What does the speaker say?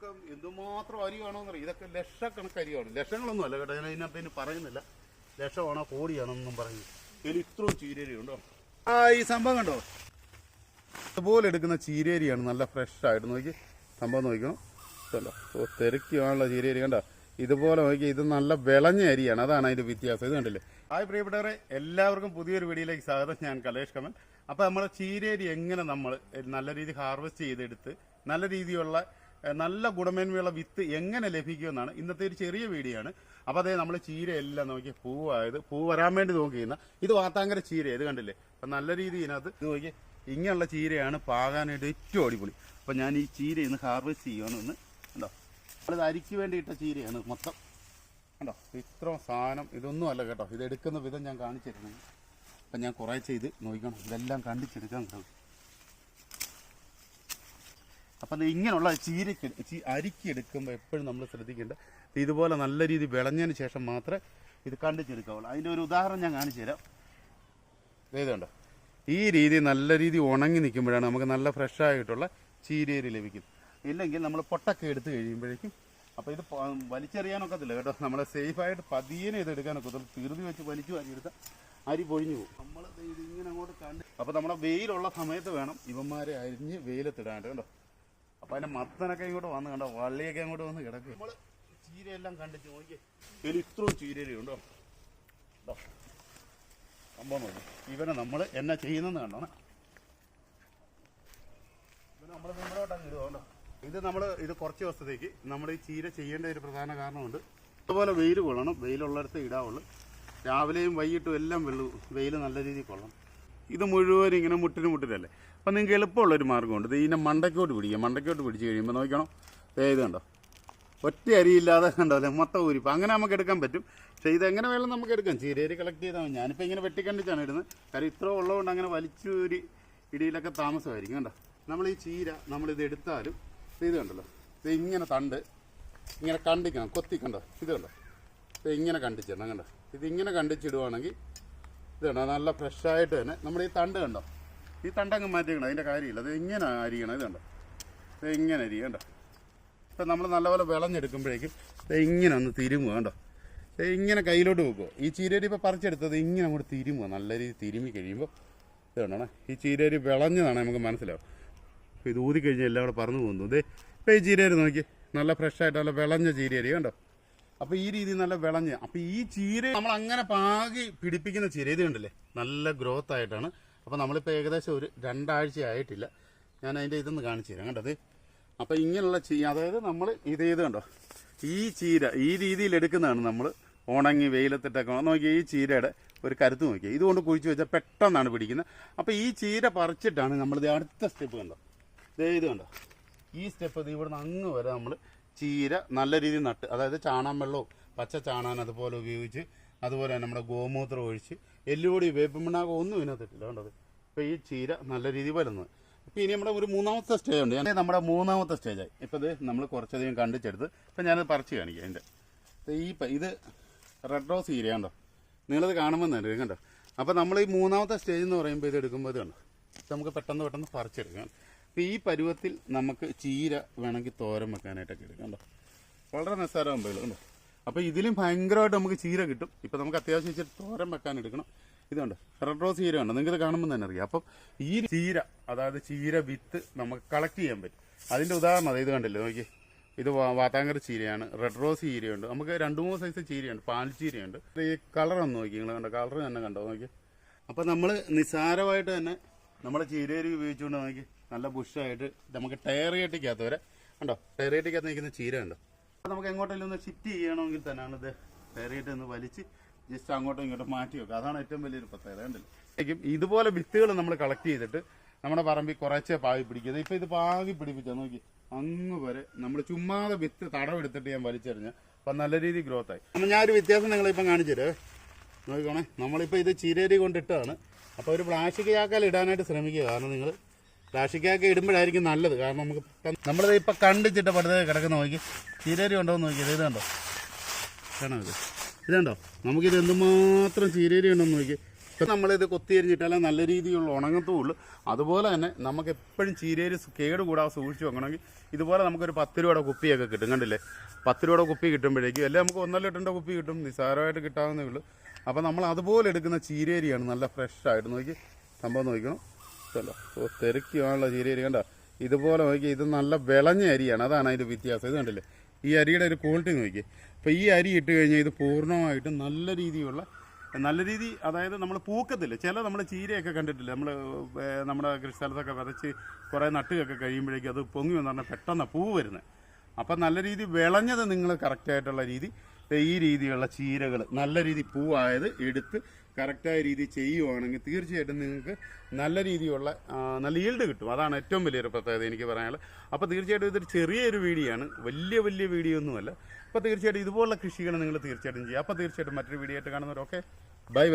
ഇതൊക്കെ എന്തുമാത്രം അരിയാണോ എന്നറിയാം. ഇതൊക്കെ ലക്ഷക്കണക്ക് അരിയാണ്. ലക്ഷങ്ങളൊന്നും അല്ല കേട്ടോ, ഞാൻ ഇതിനകത്ത് പറയുന്നില്ല ലക്ഷമാണോ കോടിയാണോ എന്നൊന്നും പറയുന്നു. ഇതിൽ ഇത്രയും ചീരേരി ഉണ്ടോ. ഈ സംഭവം കണ്ടോ, ഇതുപോലെ എടുക്കുന്ന ചീരേരിയാണ് നല്ല ഫ്രഷ് ആയിട്ട്. നോക്കി സംഭവം നോക്കണം ഇതല്ലോ. തിരക്കിയാണുള്ള ചീരേരി കണ്ടോ. ഇതുപോലെ നോക്കി, ഇത് നല്ല വിളഞ്ഞ അരിയാണ്, അതാണ് അതിന്റെ വ്യത്യാസം. ഇത് കണ്ടില്ലേ. ഹായ് പ്രിയപ്പെട്ടവരെ, എല്ലാവർക്കും പുതിയൊരു വീഡിയോയിലേക്ക് സ്വാഗതം. ഞാൻ കലേഷ് കമൽ. അപ്പോൾ നമ്മുടെ ചീരേരി എങ്ങനെ നമ്മൾ നല്ല രീതിയിൽ ഹാർവെസ്റ്റ് ചെയ്തെടുത്ത് നല്ല രീതിയിലുള്ള നല്ല ഗുണമേന്മയുള്ള വിത്ത് എങ്ങനെ ലഭിക്കുമെന്നാണ് ഇന്നത്തെ ഒരു ചെറിയ വീഡിയോ ആണ്. അപ്പോൾ അതേ നമ്മൾ ചീരയെല്ലാം നോക്കി പൂവായത്, പൂ വരാൻ വേണ്ടി നോക്കിയിരുന്ന ഇത് വാത്താങ്കര ചീര. ഇത് കണ്ടില്ലേ. അപ്പം നല്ല രീതിയിൽ ഇതിനകത്ത് ഇത് നോക്കി ഇങ്ങനെയുള്ള ചീരയാണ് പാകാനായിട്ട് ഏറ്റവും അടിപൊളി. അപ്പം ഞാൻ ഈ ചീര ഇന്ന് ഹാർവെസ്റ്റ് ചെയ്യുമെന്ന് ഉണ്ടോ. അത് അരിക്ക് വേണ്ടിയിട്ട ചീരയാണ് മൊത്തം കണ്ടോ. ഇത്രയും സാധനം ഇതൊന്നും അല്ല കേട്ടോ. ഇത് എടുക്കുന്ന വിധം ഞാൻ കാണിച്ചിരുന്നു. അപ്പം ഞാൻ കുറേ ചെയ്ത് നോക്കണം, ഇതെല്ലാം കണ്ടിച്ചെടുക്കാൻ കഴിയും. അപ്പം അത് ഇങ്ങനെയുള്ള അരിക്ക് എടുക്കുമ്പോൾ എപ്പോഴും നമ്മൾ ശ്രദ്ധിക്കേണ്ട ഇതുപോലെ നല്ല രീതിയിൽ വിളഞ്ഞതിന് ശേഷം മാത്രമേ ഇത് കണ്ടിച്ചെടുക്കാവുള്ളൂ. അതിൻ്റെ ഒരു ഉദാഹരണം ഞാൻ കാണിച്ചു തരാം. ഇതുണ്ടോ, ഈ രീതി നല്ല രീതിയിൽ ഉണങ്ങി നിൽക്കുമ്പോഴാണ് നമുക്ക് നല്ല ഫ്രഷായിട്ടുള്ള ചീരേരി ലഭിക്കും. ഇല്ലെങ്കിൽ നമ്മൾ പൊട്ടൊക്കെ എടുത്ത് കഴിയുമ്പോഴേക്കും അപ്പോൾ ഇത് വലിച്ചെറിയാനൊക്കത്തില്ല കേട്ടോ. നമ്മളെ സേഫായിട്ട് പതിയെ ഇത് എടുക്കാനൊക്കെ തീർതി വെച്ച് വലിച്ചു വാരിയെടുത്താൽ അരി പൊഴിഞ്ഞു പോകും. നമ്മൾ ഇത് ഇങ്ങനെ അങ്ങോട്ട് കണ്ട് അപ്പോൾ നമ്മുടെ വെയിലുള്ള സമയത്ത് വേണം ഇവന്മാരെ അരിഞ്ഞ് വെയിലത്തിടാണ്ട് കേട്ടോ. അപ്പോൾ അതിൻ്റെ മത്തനൊക്കെ ഇങ്ങോട്ട് വന്ന് കണ്ടോ, വള്ളിയൊക്കെ അങ്ങോട്ട് വന്ന് കിടക്കും. നമ്മൾ ചീരയെല്ലാം കണ്ടിച്ച് നോക്കി ഇതിൽ ഇത്രയും ചീരരി ഉണ്ടോ കേട്ടോ. സംഭവം നോക്കി ഇവനെ നമ്മൾ എന്നാ ചെയ്യുന്നതെന്ന് കണ്ടോ. ഇവനെ നമ്മൾ മുമ്പോട്ടങ്ങ് ഇടുകയുണ്ടോ. ഇത് കുറച്ച് ദിവസത്തേക്ക് നമ്മൾ ഈ ചീര ചെയ്യേണ്ട ഒരു പ്രധാന കാരണമുണ്ട്. അതുപോലെ വെയിൽ കൊള്ളണം, വെയിലുള്ളിടത്ത് ഇടാവുള്ളൂ. രാവിലെയും വൈകിട്ടും എല്ലാം വെയിൽ നല്ല രീതിയിൽ കൊള്ളണം. ഇത് മുഴുവൻ ഇങ്ങനെ മുട്ടിനല്ലേ. അപ്പം നിങ്ങൾക്ക് എളുപ്പമുള്ളൊരു മാർഗ്ഗമുണ്ട്. ഇത് ഇതിനെ മണ്ടയ്ക്കോട്ട് പിടിച്ച് കഴിയുമ്പോൾ നോക്കണം. ഇത് കണ്ടോ, ഒറ്റ അരിയില്ലാതെ കണ്ടോ അല്ലേ, മൊത്തം ഊരിപ്പം അങ്ങനെ നമുക്ക് എടുക്കാൻ പറ്റും. പക്ഷേ ഇതെങ്ങനെ വേണം നമുക്ക് എടുക്കാം. ചീരേരി കളക്ട് ചെയ്താൽ മതി. ഞാനിപ്പോൾ ഇങ്ങനെ വെട്ടിക്കണ്ടിച്ചാണ് ഇടുന്നത്. കാര്യം ഇത്ര ഉള്ളതുകൊണ്ട് അങ്ങനെ വലിച്ചൂരി ഇടിയിലൊക്കെ താമസമായിരിക്കും കണ്ടോ. നമ്മൾ ഈ ചീര നമ്മളിത് എടുത്താലും ഇത് കണ്ടല്ലോ, ഇത് ഇങ്ങനെ തണ്ട് ഇങ്ങനെ കണ്ടിക്കണം, കൊത്തിക്കണ്ടോ. ഇത് കണ്ടോ, ഇത് ഇങ്ങനെ കണ്ടിച്ചിടണം കണ്ടോ. ഇതിങ്ങനെ കണ്ടിച്ചിടുവാണെങ്കിൽ ഇത് കണ്ടോ നല്ല ഫ്രഷായിട്ട് തന്നെ നമ്മൾ ഈ തണ്ട് കണ്ടോ, ഈ തണ്ടങ്ങ് മാറ്റിക്കണം, അതിൻ്റെ കാര്യമില്ല. അത് ഇങ്ങനെ അരിയണം. ഇത് കണ്ടോ, ഇത് ഇങ്ങനെ അരിയ കണ്ടോ. ഇപ്പം നമ്മൾ നല്ലപോലെ വിളഞ്ഞെടുക്കുമ്പോഴേക്കും ഇത് ഇങ്ങനെ ഒന്ന് തിരുമുക കണ്ടോ. ഇത് ഇങ്ങനെ കയ്യിലോട്ട് വെക്കുമോ. ഈ ചീരേരി ഇപ്പോൾ പറിച്ചെടുത്തത് ഇങ്ങനെ അങ്ങോട്ട് തിരുമുക. നല്ല രീതിയിൽ തിരുമി കഴിയുമ്പോൾ ഇത് കണ്ടോ, ഈ ചീരേരി വിളഞ്ഞതാണ് നമുക്ക് മനസ്സിലാവും. അപ്പോൾ ഇത് ഊതിക്കഴിഞ്ഞാൽ എല്ലാം കൂടെ പറന്നു പോകുന്നു. ഇതേ ഇപ്പോൾ ഈ ചീരേരി നോക്കി നല്ല ഫ്രഷായിട്ട് നല്ല വിളഞ്ഞ ചീരേരി കണ്ടോ. അപ്പോൾ ഈ രീതി നല്ല വിളഞ്ഞ്. അപ്പോൾ ഈ ചീര നമ്മൾ അങ്ങനെ പാകി പിടിപ്പിക്കുന്ന ചീര ഇത് കണ്ടില്ലേ, നല്ല ഗ്രോത്ത് ആയിട്ടാണ്. അപ്പോൾ നമ്മളിപ്പോൾ ഏകദേശം ഒരു 2 ആഴ്ച ആയിട്ടില്ല. ഞാൻ അതിൻ്റെ ഇതൊന്ന് കാണിച്ചു തരാം കണ്ടത്. അപ്പോൾ ഇങ്ങനെയുള്ള അതായത് നമ്മൾ ഇത് കണ്ടോ, ഈ ചീര ഈ രീതിയിൽ എടുക്കുന്നതാണ് നമ്മൾ ഉണങ്ങി വെയിലത്തിട്ടൊക്കെ നോക്കി. ഈ ചീരയുടെ ഒരു കരുത്ത് നോക്കി, ഇതുകൊണ്ട് കുഴിച്ച് വെച്ചാൽ പെട്ടെന്നാണ് പിടിക്കുന്നത്. അപ്പോൾ ഈ ചീര പറിച്ചിട്ടാണ് നമ്മളിത് അടുത്ത സ്റ്റെപ്പ് കണ്ടോ, ഇത് കണ്ടോ, ഈ സ്റ്റെപ്പ് ഇത് ഇവിടുന്ന് അങ്ങ് വരെ നമ്മൾ ചീര നല്ല രീതിയിൽ നട്ട്, അതായത് ചാണാൻ വെള്ളവും പച്ച ചാണാൻ അതുപോലെ ഉപയോഗിച്ച്, അതുപോലെ തന്നെ നമ്മുടെ ഗോമൂത്രം ഒഴിച്ച്, എല്ലുപൊടി വേപ്പിമണ്ണാകം ഒന്നും ഇതിനകത്തിട്ടില്ല കണ്ടത്. ഇപ്പോൾ ഈ ചീര നല്ല രീതിയിൽ വരുന്നത്. ഇപ്പോൾ ഇനി നമ്മുടെ ഒരു 3ാമത്തെ സ്റ്റേജ് ഉണ്ട്. ഞാൻ നമ്മുടെ 3ാമത്തെ സ്റ്റേജായി. ഇപ്പോൾ ഇത് നമ്മൾ കുറച്ചധികം കണ്ടിച്ചെടുത്ത് ഇപ്പം ഞാനത് പറിച്ച് കാണിക്കാം. അതിൻ്റെ ഇത് റെഡ് റോസ് ചീര കണ്ടോ, നിങ്ങളത് കാണുമ്പോൾ തന്നെ കണ്ടോ. അപ്പോൾ നമ്മൾ ഈ 3ാമത്തെ സ്റ്റേജ് എന്ന് പറയുമ്പോൾ ഇത് എടുക്കുമ്പോൾ ഇത് കണ്ടോ, നമുക്ക് പെട്ടെന്ന് പറിച്ചെടുക്കാം. അപ്പോൾ ഈ പരുവത്തിൽ നമുക്ക് ചീര വേണമെങ്കിൽ തോരൻ വെക്കാനായിട്ടൊക്കെ എടുക്കാം കണ്ടോ. വളരെ നിസ്സാരമാകുമ്പോൾ കണ്ടോ. അപ്പോൾ ഇതിലും ഭയങ്കരമായിട്ട് നമുക്ക് ചീര കിട്ടും. ഇപ്പോൾ നമുക്ക് അത്യാവശ്യം ഇച്ചിരി തോരൻ വെക്കാൻ എടുക്കണം. ഇതുണ്ട് റെഡ് റോസ് ചീര ഉണ്ട്, നിങ്ങൾക്ക് കാണുമ്പോൾ തന്നെ അറിയാം. അപ്പം ഈ ചീര, അതായത് ചീര വിത്ത് നമുക്ക് കളക്ട് ചെയ്യാൻ പറ്റും. അതിൻ്റെ ഉദാഹരണം അത് ഇത് കണ്ടില്ലേ നോക്കി. ഇത് വാത്താങ്കര ചീരയാണ്, റെഡ് റോസ് ചീരയുണ്ട്, നമുക്ക് 2-3 സൈസ് ചീരയുണ്ട്, പാൽ ചീരയുണ്ട്. ഈ കളറൊന്ന് നോക്കി, നിങ്ങൾ കണ്ടോ, കളർ തന്നെ കണ്ടോ നോക്കി. അപ്പം നമ്മൾ നിസ്സാരമായിട്ട് തന്നെ നമ്മുടെ ചീരേരി ഉപയോഗിച്ചുകൊണ്ട് നോക്കി നല്ല ബുഷായിട്ട് നമുക്ക് ടയർ കെട്ടിക്കകത്ത് വരെ കണ്ടോ, ടയർ കെട്ടിക്കകത്ത് നിൽക്കുന്ന ചീര ഉണ്ടോ. അപ്പോൾ നമുക്ക് എങ്ങോട്ടെങ്കിലും ഒന്ന് ഷിഫ്റ്റ് ചെയ്യണമെങ്കിൽ തന്നെയാണ് ഇത് ടയർ കെട്ടി ഒന്ന് വലിച്ച് ജസ്റ്റ് അങ്ങോട്ടും ഇങ്ങോട്ടും മാറ്റി വെക്കുക. അതാണ് ഏറ്റവും വലിയൊരു പ്രത്യേകത കണ്ടില്ല. ഇതുപോലെ വിത്തുകൾ നമ്മൾ കളക്ട് ചെയ്തിട്ട് നമ്മുടെ പറമ്പിൽ കുറച്ചേ പാകി പിടിക്കുന്നത്. ഇപ്പോൾ ഇത് പാകി പിടിപ്പിച്ചാൽ നോക്കി അങ്ങ് വരെ നമ്മൾ ചുമ്മാതെ വിത്ത് തടവെടുത്തിട്ട് ഞാൻ വലിച്ചെറിഞ്ഞാൽ അപ്പം നല്ല രീതിയിൽ ഗ്രോത്ത് ആയി. അപ്പം ഞാനൊരു വ്യത്യാസം നിങ്ങളിപ്പം കാണിച്ചു തരേ നോക്കിക്കോണേ. നമ്മളിപ്പോൾ ഇത് ചീരേരി കൊണ്ടിട്ടാണ്. അപ്പോൾ ഒരു പ്ലാസ്റ്റിക് ചാക്കാൽ ഇടാനായിട്ട് ശ്രമിക്കുക. കാരണം നിങ്ങൾ പ്ലാസ്റ്റിക് ചാക്ക ഇടുമ്പോഴായിരിക്കും നല്ലത്. കാരണം നമുക്ക് നമ്മളിത് ഇപ്പം കണ്ടിച്ചിട്ട് പടുത്തേ കിടക്കുന്ന നോക്കി ചീരേരി ഉണ്ടോ എന്ന് നോക്കിയത്. ഇത് കണ്ടോ, കാണാം ഇത് കണ്ടോ, നമുക്കിത് എന്തുമാത്രം ചീരേരി ഉണ്ടെന്ന് നോക്കി. നമ്മളിത് കൊത്തിയരിഞ്ഞിട്ടാലേ നല്ല രീതിയിലുള്ള ഉണങ്ങത്തുള്ളൂ. അതുപോലെ തന്നെ നമുക്ക് എപ്പോഴും ചീരയിൽ കേട് കൂടാതെ സൂക്ഷിച്ച് വെക്കണമെങ്കിൽ ഇതുപോലെ നമുക്കൊരു 10 രൂപയുടെ കുപ്പിയൊക്കെ കിട്ടും. കണ്ടില്ലേ, 10 രൂപയുടെ കുപ്പി കിട്ടുമ്പോഴേക്കും എല്ലാം നമുക്ക് 1.5 ലിറ്ററിൻ്റെ കുപ്പി കിട്ടും, നിസ്സാരമായിട്ട് കിട്ടാവുന്നേ ഉള്ളൂ. അപ്പോൾ നമ്മൾ അതുപോലെ എടുക്കുന്ന ചീരേരിയാണ് നല്ല ഫ്രഷായിട്ട്. നോക്കി സംഭവം നോക്കണം, ഇതല്ലോ തെറിക്കുവാനുള്ള ചീരേരി കണ്ടോ, ഇതുപോലെ നോക്കി. ഇത് നല്ല വിളഞ്ഞ അരിയാണ്, അതാണ് അതിൻ്റെ വ്യത്യാസം. ഇത് കണ്ടില്ലേ, ഈ അരിയുടെ ഒരു ക്വാളിറ്റി നോക്കി. അപ്പോൾ ഈ അരി ഇട്ട് കഴിഞ്ഞാൽ ഇത് പൂർണ്ണമായിട്ടും നല്ല രീതി, അതായത് നമ്മൾ പൂക്കത്തില്ല. ചില നമ്മൾ ചീരയൊക്കെ കണ്ടിട്ടില്ല, നമ്മുടെ കൃഷി സ്ഥലത്തൊക്കെ വിതച്ച് കുറേ നട്ടുകയൊക്കെ കഴിയുമ്പോഴേക്കും അത് പൊങ്ങി വന്ന് പറഞ്ഞാൽ പെട്ടെന്ന് പൂ വരുന്നത്. അപ്പം നല്ല രീതി വിളഞ്ഞത് നിങ്ങൾ കറക്റ്റായിട്ടുള്ള രീതി, ഈ രീതിയുള്ള ചീരകൾ നല്ല രീതി പൂവായത് എടുത്ത് കറക്റ്റായ രീതി ചെയ്യുവാണെങ്കിൽ തീർച്ചയായിട്ടും നിങ്ങൾക്ക് നല്ല രീതിയുള്ള നല്ല ഈൽഡ് കിട്ടും. അതാണ് ഏറ്റവും വലിയൊരു പ്രത്യേകത എനിക്ക് പറയാനുള്ളത്. അപ്പോൾ തീർച്ചയായിട്ടും ഇതൊരു ചെറിയൊരു വീഡിയോ ആണ്, വലിയ വീഡിയോ ഒന്നുമല്ല. അപ്പോൾ തീർച്ചയായിട്ടും ഇതുപോലുള്ള കൃഷികൾ നിങ്ങൾ തീർച്ചയായിട്ടും ചെയ്യുക. അപ്പോൾ തീർച്ചയായിട്ടും മറ്റൊരു വീഡിയോ ആയിട്ട് കാണുന്നവർ ഓക്കെ, ബൈ.